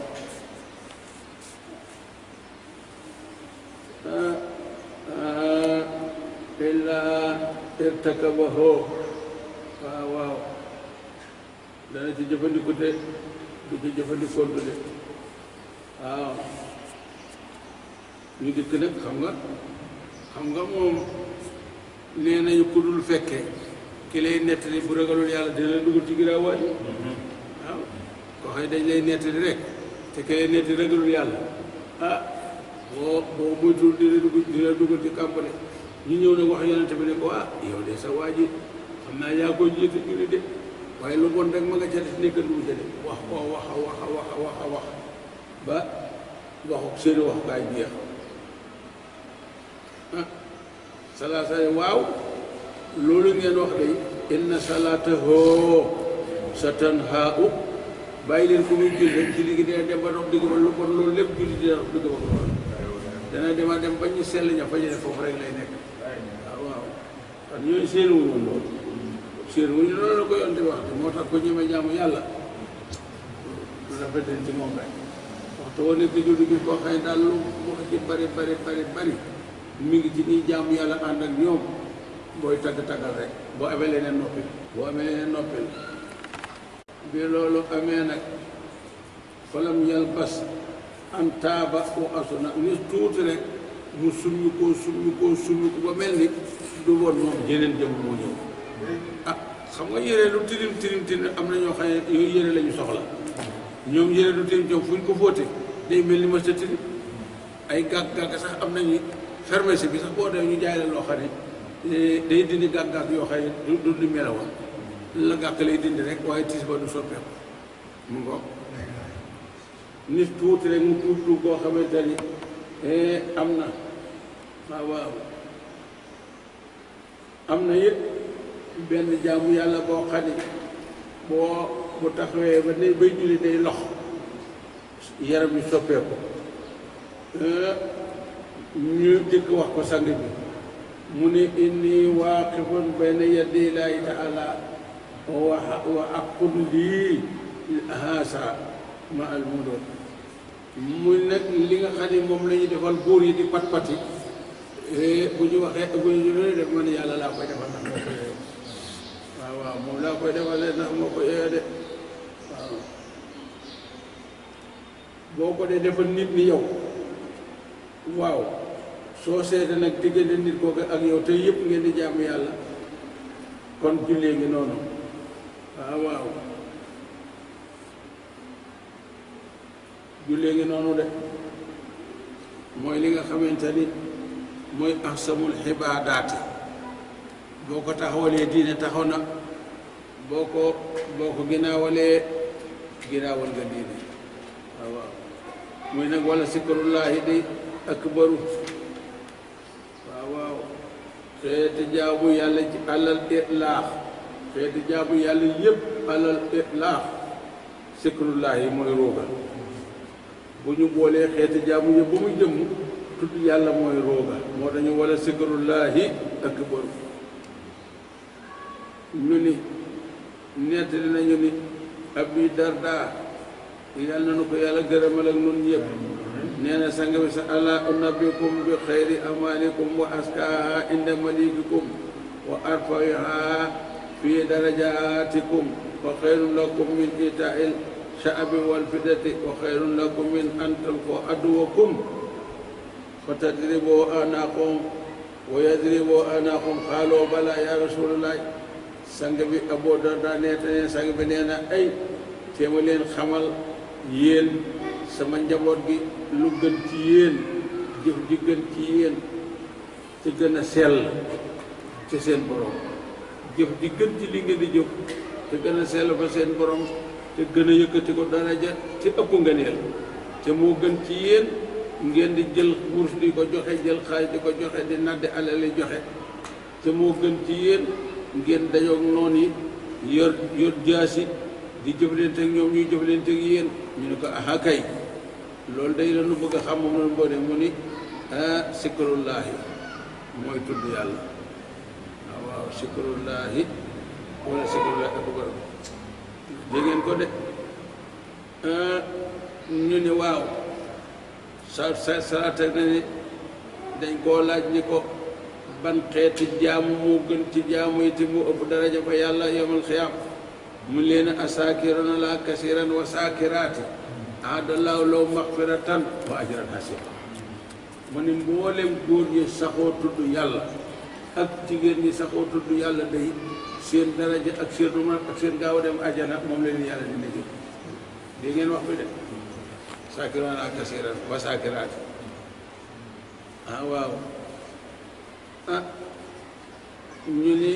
illaa irtakabahu waaw dana ci jëfandiku te du ci jëfandikoo du de waaw ñu dikk nag xam nga moom nee nañu ku dul fekkee ki lay nettali bu ragalul yàlla dina la dugal ci giraawaat yi waaw koo xam ne dañ lay nettali rek te ki lay nettali ragalul yàlla boo moytuwul dina dugal ci kàmpane ñu ñëw nag wax yonente bi ne ko yow de sa waa ji xam naa yaa ko jiite julli de waaye lu bon rek ma nga ca def nekk lu ca de wax koo wax ba waxu seeni waxukaay jeex salaasa waaw loolu ngeen wax day inna salaatahu satanhaa'u bàyyi leen ko muy julli rek ci digg dina dem ba dox digg ba lu bon loolu lépp julli dina dox digg ba ko loolu dana dema dem ba ñu sell ña fa ñu ne foofu rek lay nekk waaw kon ñooñu séenu wuñu loolu séenu wuñu loolu la ko yonte wax te moo tax ko ñeme jaamu yàlla lu rafetal ci moom rek waxtu woo nekk julli gi koo xëy daal lu wax ci bari mi ngi ci nii jaamu yàlla ànd ak ñoom booy tagg-taggal rek boo amee leneen noppil bi loolu amee nag falam yalbas an taaba wa asuna ni tuuti rek mu summi ko ba mel ni du woon moom jeneen jëm moo ñëw xam nga yére lu tilim am na ñoo xam ne yooyu yére la ñu soxla ñoom yére lu tilim fu ñu ko fóote day mel ni ma sa tilim ay gàgg-gàgg sax am nañu pharmacie bi sax boo dee ñu jaay la loo xam ne day dindi gàgg-gàgg yoo xam ne du di melawoon la gàkk lay dindi rek waaye tiis ba du soppeeku mu ngo nit tuuti rek mu tuuti koo xamante ni am na waaw am na it benn jaamu yàlla boo xam ne bu taxawee ba ne bay julli day lox yaram yi soppeeku ñu jëkk wax ko sang bi mu ne inni waaqifun bayna yaday laahi taala wa aqul lii haasa ma al mudoon mu nag li nga xam ne moom la ñu defal góor yi di pat-pati bu ñu waxee bu ñu def man yàlla laa koy defal ndax moo ko yeyoo waaw moom laa koy defalee ndax moo ko yeyoo de waaw boo ko dee defal nit ni yow waaw soo seete nag diggante nit kooku ak yow te yëpp ngeen di jaamu yàlla kon jullee ngi noonu waaw jullee ngi noonu de mooy li nga xamante ni mooy ahsamul xibaadaati boo ko taxawalee diine taxaw na boo ko ginaawalee ginaawal nga diine waaw muy nag wala sikrullaahi di akbaru waaw xeeti jaamu yàlla ci alal itlaax xeeti jaamu yàlla yëpp alal itlaax sikrullaahi mooy rooga bu ñu boolee xeeti jaamu yëpp ba muy jëmm tudd yàlla mooy rooga moo dañu wala sikrullaahi akbaru ñu ni nettali nañu ni Abi Darda yàlla na nu ko yàlla gërëmal ak nun ñëpp nee na sang bi sa ala unabbikum bi xayri amalikum wa askaaha inda malikikum wa arfa'iha fi darajatikum wa xayrun lakum min ita'il sha'bi wal fidati wa xayrun lakum min an talqu aduwakum fa tadribu anaqum wa yadribu anaqum qaalu bala ya rasulullah sang bi Abu Darda nettali sang bi nee na ay téema leen xamal yéen sama njaboot gi lu gën ci yéen jëf ji gën ci yéen ci gën a sell ci seen borom jëf ji gën ci li ngeen di jëf te gën a sell fa seen borom te gën a yëkkati ko daraja te ëpp ngëneel te moo gën ci yéen ngeen di jël wurus di ko joxe jël xaalis di ko joxe di nadde alali joxe te moo gën ci yéen ngeen dajoog noonu yi yor jaasi di jëflante ak ñoom ñuy jëflante ak yéen ñu ne ko aha kay loolu day la nu bëgg a xam moom la boo ne mu ni sikrullaahi mooy tudd yàlla waaw sikrullaahi wala sikrullaahi akbar dégg ngeen ko de ñu ne waaw salaata na ni dañ koo laaj ni ko ban xeeti jaamu moo gën ci jaamu yi te mu ëpp daraja fa yàlla yawmal xiyaam mu leen asaakiruna la kasiran wa saakiraati aadallaahu law maxfiratan wa ajran hasiba mu ne mboolem góor ñi saxoo tudd yàlla ak jigéen ñi saxoo tudd yàlla day seen daraja ak seen rumar ak seen gaaw a dem ajana moom leen yàlla dina jël dégg ngeen wax bi de saakiruna la kasiran wa saakiraati waaw ñu ni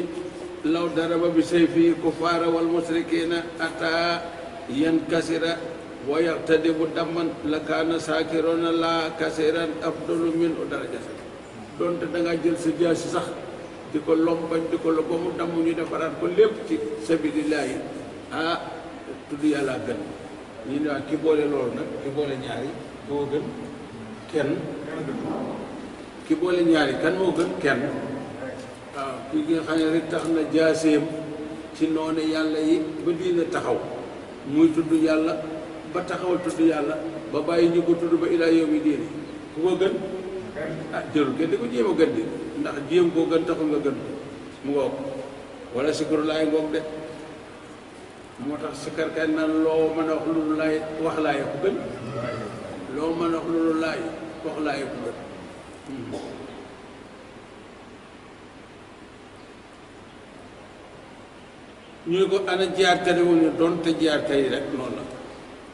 law daraba bi sayfi kufaara wal musrikiina ataa yankasira wa yaqtadibu damman la kaana saakiruna la kasiran afdalu min u darajatan donte da ngaa jël sa jaasi sax di ko lompañ di ko lo ba mu damm ñu defaraat ko lépp ci sabilillahi tudd yàlla gën ñu ne waa ki boole loolu nag ki boole ñaari moo gën kenn ki boole ñaari kan moo gën kenn waaw ki nga xam ne rek tax na jaaseem ci noone yàlla yi ba diina taxaw muy tudd yàlla ba taxawal tudd yàlla ba bàyyi ñu ko tudd ba ilaa yawmi diini ku ko gën jërul kenn di ko jéem a gën di ndax jéem koo gën taxul nga gën mu ngoog wala sikrullaay ngoog de moo tax sikarkat naan loo mën a wax loolu laay wax laay ku gën loo mën a wax loolu laay wax laay ku gën ñu ne ko ana jiyaat ka wu ñu doonte jiyaat kay rek noonu la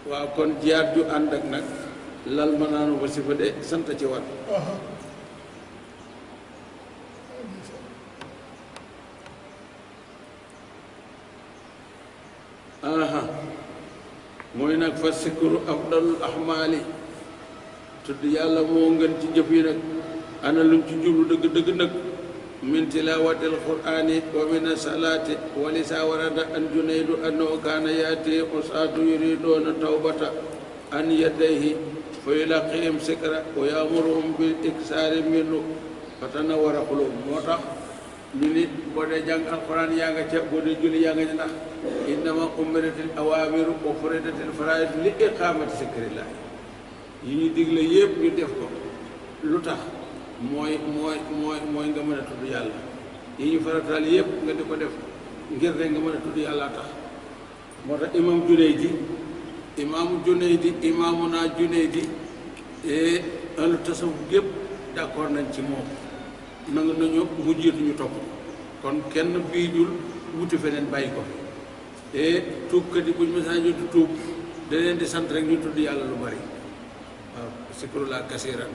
waaw kon jiyaat ju ànd ak nag lal ma naanu wasifa de sant ci war mooy nag fa sikru afdalul ahmaali tudd yàlla moo ngën ci jëf yi nag ana luñ ci jublu dëgg-dëgg nag min tilawati alqur'ani wa min asalaati wa lisa warada an junaydu annahu kaana yaati usaatu yuriduuna tawbata an yadayhi fa yulaqihim sikra wa yaamuruhum bil iksaari minhu fa tanawwara quluubum moo tax ñu ni boo dee jàng alquran yaa nga ca boo dee julli yaa nga ca ndax innama umiratil awaamiru wa furidatil faraa'id li iqaamati zikrillah yi ñu digle yëpp ñu def ko lu tax mooy nga mën a tudd yàlla yi ñu farataal yëpp nga di ko def ngir rek nga mën a tudd yàlla tax moo tax imaamuna Junaydi ahlu tasawuf yëpp d'accord nañ ci moom nangu nañu mu jiitu ñu topp kon kenn bii jul wuti feneen bàyyi ko fi tuubkat yi buñ message di tuub da leen di sant rek ñu tudd yàlla lu bari waaw sikrullaah kasiiran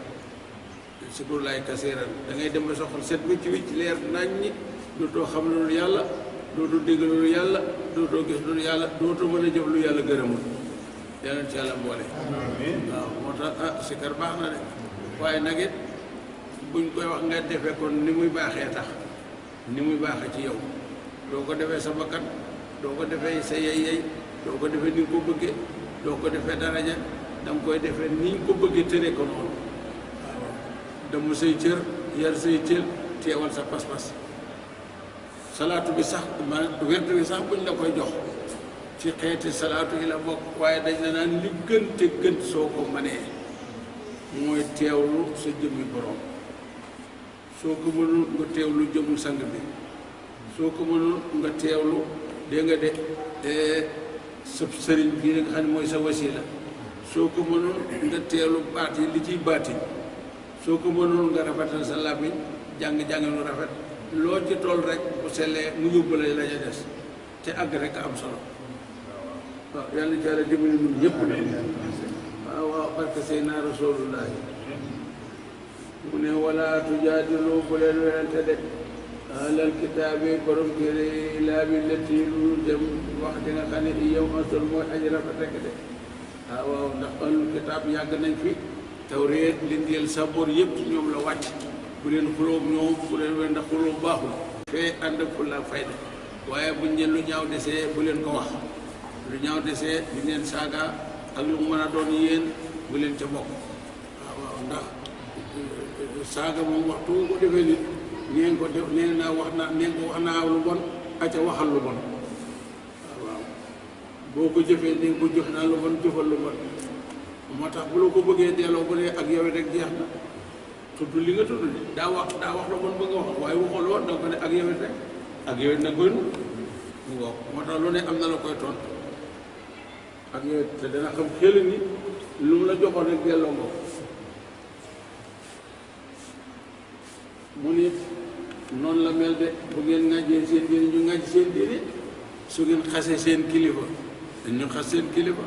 da ngay dem ba soxal set wicc leer nañ ñi dootoo xam loolu yàlla dootoo dégg loolu yàlla dootoo gis loolu yàlla dootoo mën a jëf lu yàlla gërëmul yàlla ci yàlla mboole waaw moo tax sikar baax na de waaye nag it buñ koy wax nga defee kon ni muy baaxee tax ni muy baaxee ci yow doo ko defee sa bakkan doo ko defee sa yey doo ko defee ni nga ko bëggee doo ko defee daraja danga koy defee ni nga ko bëggee tëre ko noonu waaw damu say cër yar say cër teewal sa pas-pas salaatu bi sax wérdu bi sax buñ la koy jox ci xeeti salaatu yi la bokk waaye dañ la naan li gën te gën soo ko mënee mooy teewlu sa jëmmi borom soo ko mënul nga teewlu jëmu sang bi soo ko mënul nga teewlu dégg nga de sa sëriñ bii nga xam ne mooy sa wasila soo ko mënul nga teewlu baat yi li ciy baatin soo ko mënul nga rafetal sa làmmiñ jàng lu rafet loo ci toll rek bu sellee mu yóbbale la ja des te àgg rek am solo waaw yàlla ci yàlla dimbali ñun ñëpp ne waaw barke Seydina Rasulullahi mu ne wala tujaadilu bu leen werante de alal kitaabi borom téere laa bi lati lu dem wax di nga xam ne yow asol mooy aji rafet rek de waaw ndax alul kitaab yàgg nañ fi Tawreet Linjiil Saboor yëpp ci ñoom la wàcc bu leen xulóog ñoom bu leen wen ndax xulóog baaxul fee ànd ak fulla fayda waaye buñ leen lu ñaaw desee bu leen ko wax lu ñaaw desee buñ leen saaga ak lu mën a doon yéen bu leen ca bokk waaw ndax saaga moom waxtu ko defee nit neen ko def nee naa wax naa lu bon aca waxal lu bon waaw boo ko jëfee neen ko jox naa lu bon jëfal lu bon moo tax bu la ko bëggee delloo bu ne ak yow rek jeex na tudd li nga tudd ni daa wax lu bon ba nga wax waaye waxal woon danga ko ne ak yow rek ak yow nag koy nu mu ngoog moo tax lu ne am na la koy tontu ak yow te dana xam xel ni lu mu la joxoon rek delloo nga ko mu ne noonu la mel de bu ngeen ŋàjjee seen diine ñu ŋàjj seen diine su ngeen xasee seen kilifa dañu xas seen kilifa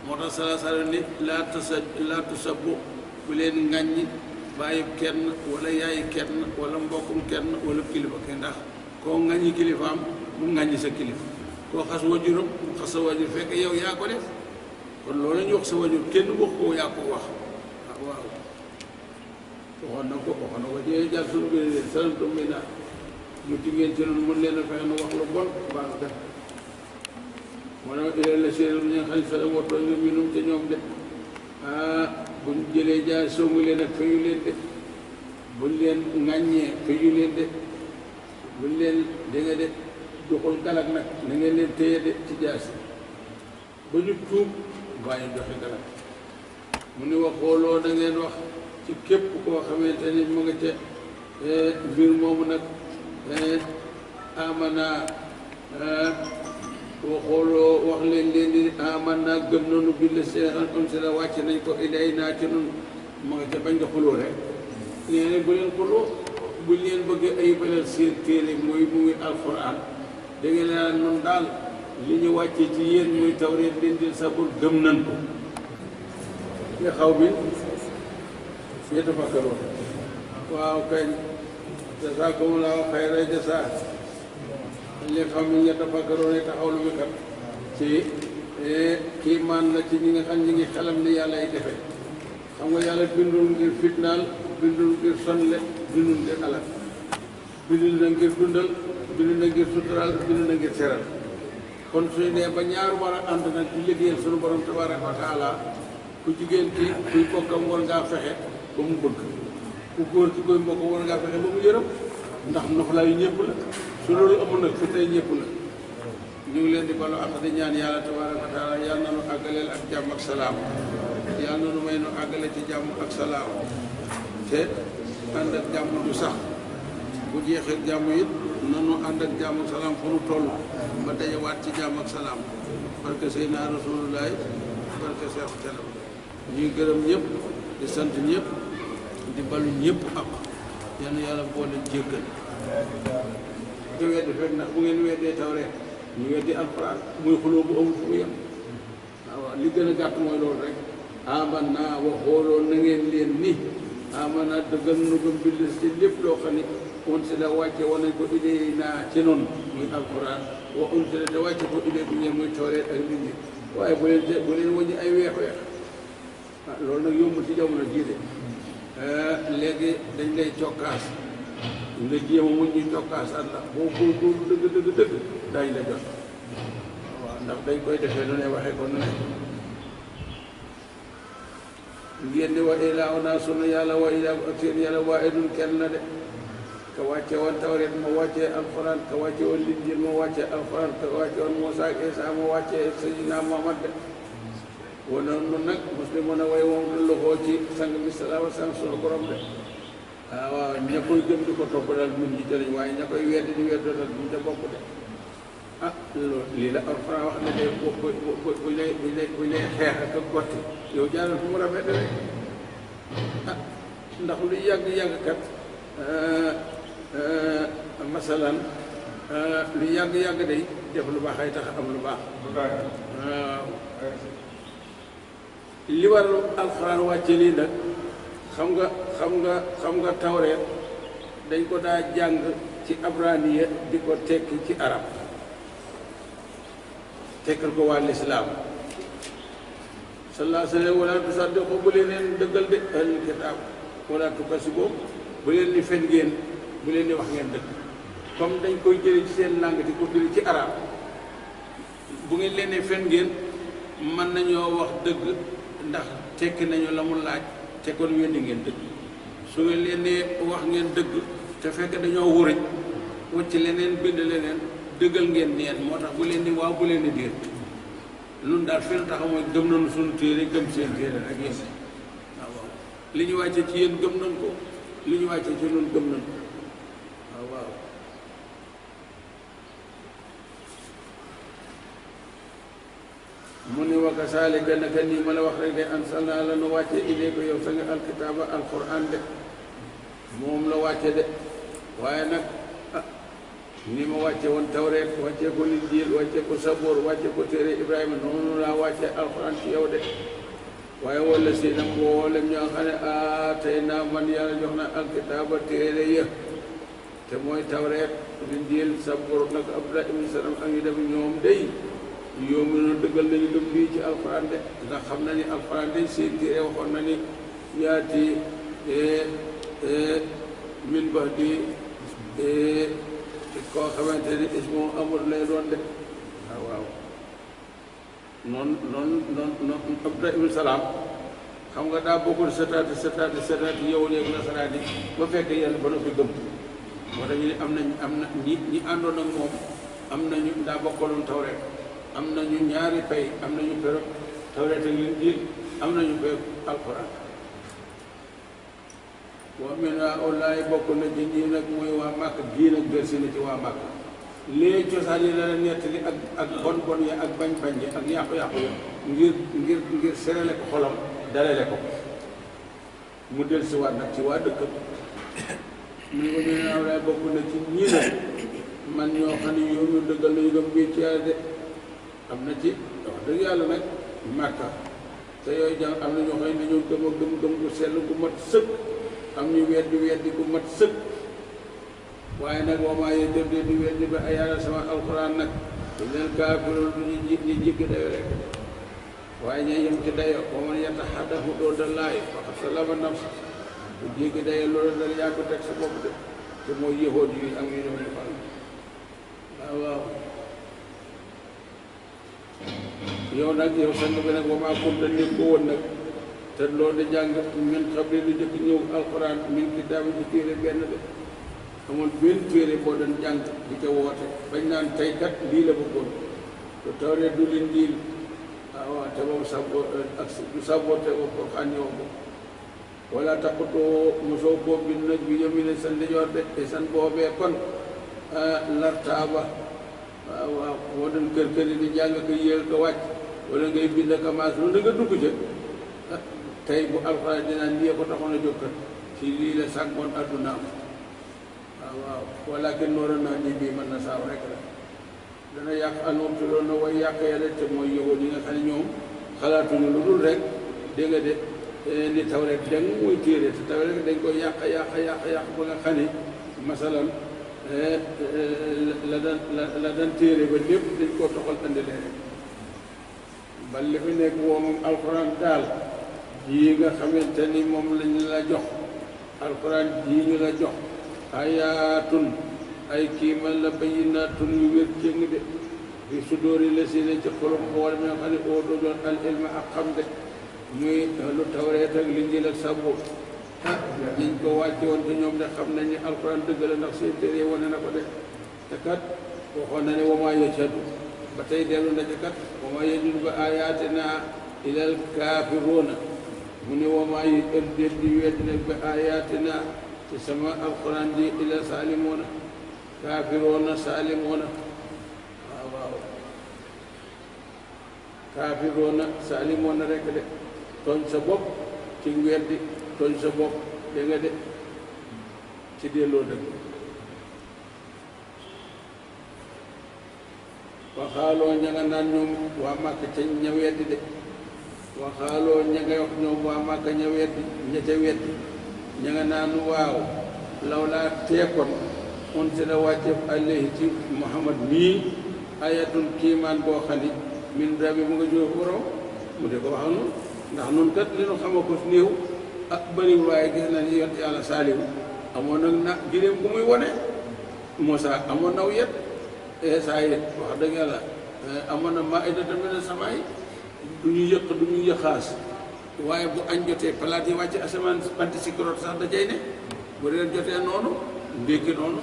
moo tax sala ni laa tusabbu bu leen ŋàññi bàyyi kenn wala yaayi kenn wala mbokkum kenn wala kilifa kenn ndax koo ŋàññi kilifaam mu ŋàññi sa kilifa koo xas wajuram mu xas sa wajur fekk yow yaa ko def kon loolu la ñu wax sa wajur kenn wax ko yaa ko wax waaw waxoon na ko jëye jàll suñu gën leen salamtu mi naa mu ci ngeen ci noonu mën leen a fexe nu wax lu bon baa nga def moo ne ilal la séeréer ñi nga xam ne sa wartoo nga minum ca ñoom de buñ jëlee jaar songu leen ak fayu leen de buñ leen ŋàññee fayu leen de buñ leen danga de joxul galak nag na ngeen leen téye de ci jaasi ba ñu tuub bàyyi joxe galak mu ne waxooloo da ngeen wax ci képp koo xamante ni mu nga ca mbir moomu nag amana waxooloo wax leen di amana gëm nañu bi la seen am si la wàcc nañ ko ilay naa ci nun mu nga ca bañ nga xuloo rek nee na bu leen xuloo buñ leen bëgg ay balal seen téere muy alquran da ngeen naan nun daal li ñu wàccee ci yéen muy Tawreet Linjiil Sabuur gëm nañ ko li xaw bi yatafakkaruun waaw kañ jazaakumullaahu xayra jazaa li xam ne yatafakkaruun taxaw lu mi kat ci kii maan la ci ñi nga xam ñi ngi xelam ni yàlla ay defe xam nga yàlla bindul ngir fitnaal bindul ngir sonle bindul ngir alal bindul na ngir dundal bindul na ngir suturaal bindul na ngir teral kon suy dee ba ñaar war a ànd nag di liggéeyal sunu borom tabaaraka wa taala ku jigéen ki kuy bokkam war ngaa fexe ba mu bëgg ku góor ci koy mbokk war ngaa fexe ba mu yërëm ndax noflaayu ñëpp la su loolu amul nag fi tey ñëpp la ñu ngi leen di balu ak di ñaan yàlla tabaaraka wa taala yàlla na nu àggaleel ak jàmm ak salaam yàlla na nu may nu àggale ci jàmm ak salaam te ànd ak jàmm du sax bu jeexee jàmm it nanu ànd ak jàmm ak salaam fu nu toll ba dajewaat ci jàmm ak salaam barke Seydina Rasulullaay barke Seex Canam ñuy gërëm ñëpp di sant ñëpp di balu ñëpp ak yal na yàlla boole jéggal te weddi fekk ndax bu ngeen weddee Tawreet ñu weddi alxuraan muy xuloo bu amul fu mu yem waaw li gën a gàtt mooy loolu rek amanna waxooloon na ngeen leen ni amanna dëggal nu gëm bind ci lépp loo xam ne on si la wàcce woon nañ ko idée naa ci noonu muy alxuraan wa on si la te wàcce ko idée bu ñëw muy Tawreet ak Linjiil waaye bu leen wàññi ay weex loolu nag yomb ci jamono jii de léegi dañ lay cokkaas nga jéem a muñ ñu cokkaas at la boo góorgóorlu dëgg daañu la jot waaw ndax dañ koy defee nu ne waxee ko nu ne ngeen di wa ilaa naa sunu yàlla wa ilaa ak seen yàlla waa edun kenn la de ka wàcce woon Tawreet moo wàccee alxuraan ka wàcce woon Linjiil moo wàccee alxuraan ka wàcce woon Muusaa ak Iisaa moo wàccee Sayyidinaa Muhammad de wana nun nag muslimoon a way moom du loxoo ci sang bi sallallahu alayhi wa sallam sunu borom de waaw ña koy gëm di ko topp daal mun ji jëriñ waaye ña koy weddi di weddi daal buñ ca bokk de loolu lii la alxuraan wax ne de buñ lay xeex ak gotti yow jaaral fu mu rafet rek ndax lu yàgg-yàgg kat masalan lu yàgg-yàgg day def lu baax ay tax am lu baax waaw li waral alxuraan wàcce lii nag xam nga Tawreet dañ ko daa jàng ci ci abraniya di ko tekki ci arab tekkal ko waa lislaam sallallahu alayhi wa sallam wala tusaddiqu bu leen dëggal de ahlul kitaab wala tukasibu bu leen ni fen ngeen bu leen ni wax ngeen dëgg comme dañ koy jëlee ci seen langue di ko firi ci arab bu ngeen leen ne fen ngeen mën nañoo wax dëgg ndax tekki nañu la mu laaj te kon weddi ngeen dëgg su ngeen leen ne wax ngeen dëgg te fekk dañoo wuruj wacc leneen bind leneen dëggal ngeen neen moo tax bu leen ni waaw bu leen ni déet nun daal fi nu taxaw mooy gëm nañu suñu téere gëm seen téere rek yéen waaw li ñu wàcce ci yéen gëm nañ ko li ñu wàcce ci nun gëm nañ ko waaw mu ni wa kasaalika naka nii ma la wax rek de anzalnaa la nu wàcce ilayka yow sa nga alkitaaba alquran de moom la wàcce de waaye nag ni ma wàcce woon tawreet wàcce ko linjiil wàcce ko saboor wàcce ko téere ibrahima noonu laa wàcce alquran ci yow de waaye wala si na mboolem ñoo xam ne tey naa man yàlla jox na alkitaaba téere ya te mooy tawreet linjiil saboor nag abdullah ibn salam ak ñu dem ñoom day yow mi noonu dëggal nañu gëm bii ci alquran de ndax xam na ni alquran de seen téere waxoon na ni yaati min bax di koo xamante ni ismu amul lay doon de waaw noonu Abdullah ibn Salaam xam nga daa bokkul setaati yow léegi nasaraan yi ba fekk yàlla ba noppi gëm moo tax ñu ne am na ñi àndoon ak moom am nañu daa bokkaloon tawreet am nañu ñaari pay am nañu pero tawreet ak Linjiil am nañu pay alquran wa min haa'ulaa'i bokk na ci ñii nag mooy waa màkk gii nag gërsi na ci waa màkk léegi cosaan yi la la nettali ak bon ya ak bañ-bañ yi ak yàqu-yàqu ya ngir serale ko xolam dalale ko mu del si waat nag ci waa dëkk mu ne wa min haa'ulaa'i bokk na ci ñii nag man ñoo xam ne yow ñu dëggal nañu gëm bii ci yàlla de am na ci wax dëgg yàlla nag màkka te yooyu jàng am na ñoo xam ne dañoo gëm gu sell gu mat sëkk am ñu weddi gu mat sëkk waaye nag wamaa ye def de di weddi ba ay yàlla sama alxuraan nag du leen kaafiroon du ñu jéggi dayo rek waaye ña yem ci dayo wa man yataxaddafu huduudallaahi faqad zalama nafsa du jéggi dayo loolu dal yaa ko teg sa bopp de te mooy yahuud yi ak ñu ñoom ñu fal waaw yow nag yow sang bi nag wamaa kunta nekk ko woon nag te loolu da jàng min xam ne lu jëkk ñëw alxuraan min kitaab ci téere benn de amul benn téere boo doon jàng di ca woote bañ naan tey kat lii la bëggoon te tawreet du Linjiil waaw te moom sabo ak du saboote ko ko xam ñëw ko wala taxutoo mosoo boobu bi nag bi yëmi ne san ndijoor de te san boobee kon lartaaba waaw boo doon kër yi di jàng ko yéel ko wàcc wala ngay bind ak maas lu da nga dugg ca tey bu alxuraan dinaan lii ko taxoon a jokkat ci lii la sànkoon addunaam waaw walakin noora naa nii bii mën na saaw rek la dana yàq anoom te loolu na way yàq yàlla te mooy yowoon yi nga xam ne ñoom xalaatuñu lu dul rek dégg nga de ni taw rek dang muy téere te taw rek dañ koy yàq ba nga xam ne masalan la daan téere ba lépp dañ koo toxal andi leen rek ba li fi nekk woo moom alxuraan daal jii nga xamante ni moom lañ la jox alxuraan jii ñu la jox ayaatun ay kiimal la bayyinaatun yu wér cëng de fi sudóori la si ne ci xolom xool mi nga xam ne oo doon al ilma ak xam de muy lu tawreet ak Linjiil ak Sabuur ñiñ ko wàcce woon te ñoom de xam nañ ni alxuraan dëgg la ndax seen téere wane na ko de te kat waxoon na ne wamaa yashhadu ba tey dellu na ci kat wamaa yashhadu ba ayaatina ilal kaafiruuna mu ne wamaa yi ëndéet di weddi nag ba ayaatina ci sama alxuraan di ila saalimuuna kaafiruuna saalimuuna waaw kaafiruuna saalimuuna rek de tooñ sa bopp ci weddi tooñ sa bopp dégg nga de ci delloo dëgg waxaaloo ña nga naan ñoom waa Màkka ca ña weddi de waxaaloo ña nga wax ñoom waa Màkka ña weddi ña ca weddi ña nga naan waaw law laa teekoon on si la wàcceef alayhi ci Muhammad mii ayatun kiimaan boo xam ni min rabbi mu nga jóge borom mu de ko wax noonu ndax noonu kat li nu xama ko néew ak bëriwul waaye gis na ni yonent yàlla Saalihu amoon nag na giléem ku muy wone Muusaa amoon naw yet Isaa it wax dëgg yàlla amoon na maa'idatan mina samaa'i du ñu yëq du ñu yëqaas waaye bu añ jotee palaat yi wàcc asamaan banti si kiroot sax da jay ne bu reer jotee noonu ndékki noonu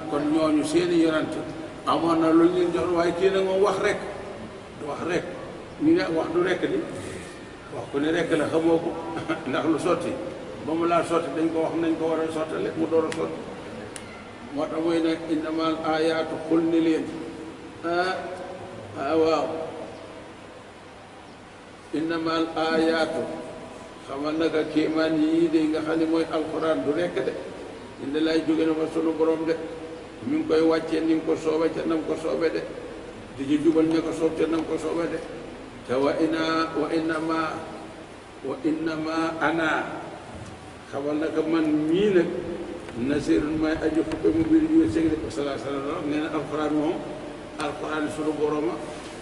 kon ñooñu seeni yonent amoon na lu ñu leen jox waaye kii nag moom wax rek ñu ne wax du rekk di wax ku ne rekk la xamoo ko ndax lu sotti ba mu laa sotti dañ ko wax nañ ko war a sottale mu door a sotti moo tax mooy nag innamal aayaatu xul ni leen waaw innamal aayaatu xamal naka kéemaan yii de nga xam ne mooy alxuraan du rekk de indi lay jóge na fa sunu borom de mi ngi koy wàccee ni mu ko soobe ca nam ko soobe de di ci jubal ña ko soob ca nam ko soobe de te wa innama ana xamal naka man mii nag nasirun may aju xuppe mu biir yu sëg de salaa salaam nee na alxuraan moom alxuraan sunu boroma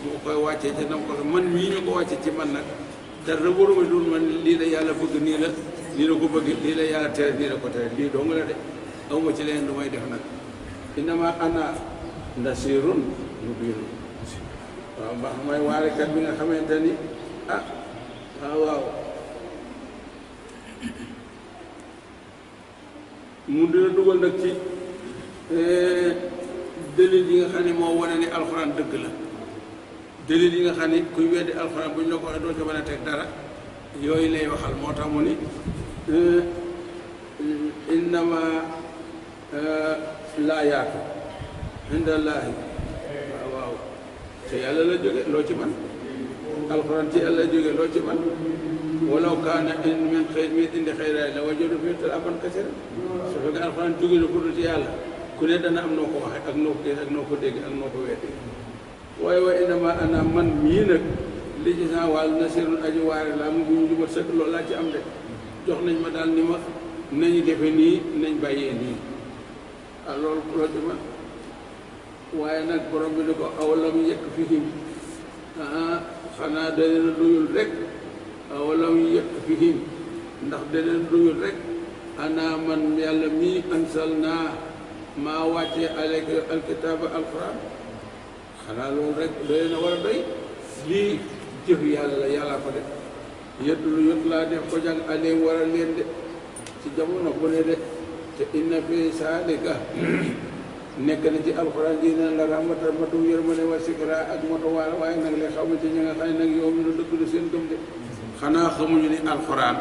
moo koy wàccee ca nam ko so man mii ñu ko wàccee ci man nag dara waruma dul man lii la yàlla bëgg nii la ko bëgg lii la yàlla tere nii la ko tere lii dong la de awma ci leen lu may def nag innama ana nasirun mubiin waaw mbaax mooy waarekat bi nga xamante ni waaw mu dina dugal nag ci dalil yi nga xam ne moo wane ni alxuraan dëgg la dalil yi nga xam ne kuy weddi alxuraan bu ñu la ko waxee doo ci mën a teg dara yooyu lay waxal moo tax mu ni innama laayaatu indallaahi waaw te yàlla la jóge loo ci man alxuraan ci yàlla la jóge loo ci man walaw kaana min indi xayraay la wajadu fiihi ixtilaafan kasiiran su fekkee alxuraan jóge na pour ci yàlla ku ne dana am noo ko waxee ak noo ko gis ak noo ko dégg ak noo ko weddi waaye wa innama ana man mii nag li ci saa wàll nasirun aji waare laa mu bu ñu jubat sëkk loolu laa ci am de jox nañ ma daal ni ma nañu defe nii nañ bàyyee nii loolu loo ci man waaye nag borom bi ni ko awalam yëkk fihim xanaa da leen duyul rek awalam yëkk fihim ndax da leen duyul rek ana man yàlla mii ansal naa maa wàccee alayka alkitaaba alquran xanaa loolu rek doy na war a doy lii jëf yàlla la yàllaa ko def yët lu yët laa def ko jàng aleen war a leen de ci jamono bu ne de te inna fi saalika nekk na ci alxuraan ji neen la rahmatan matu yërmande wa sikra ak matu waala waaye nag li xaw ma ci ñi nga xam ne nag yow mi nu dëgg du seen gëm de xanaa xamuñu ni alxuraan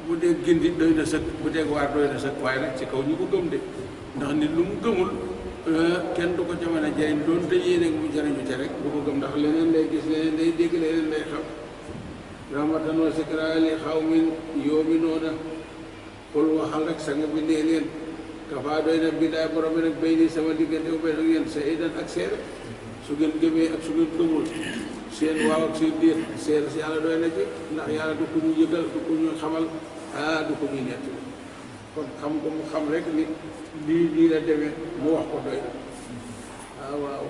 bu dee gindi doy na sëkk bu dee waar doy na sëkk waaye nag ci kaw ñu ko gëm de ndax nit lu mu gëmul kenn du ko ca mën a jëriñ doon te yéene mu jëriñu ca rek du ko gëm ndax leneen lay gis leneen lay dégg leneen lay xam rahmatan wa sikra li xaw min yu'minuuna xul waxal rek sa nga bindee leen kafaa doy na bidaay borom bi nag bay nii sama diggante bu bay ak yéen shahiidan ak seere su ngeen gëmee ak su ngeen gëmul seen waaw ak seen déet seere si yàlla doy na ci ndax yàlla du ko ñu yëgal du ko ñu xamal du ko ñu nett kon xam ko mu xam rek ni lii la demee mu wax ko doy na waaw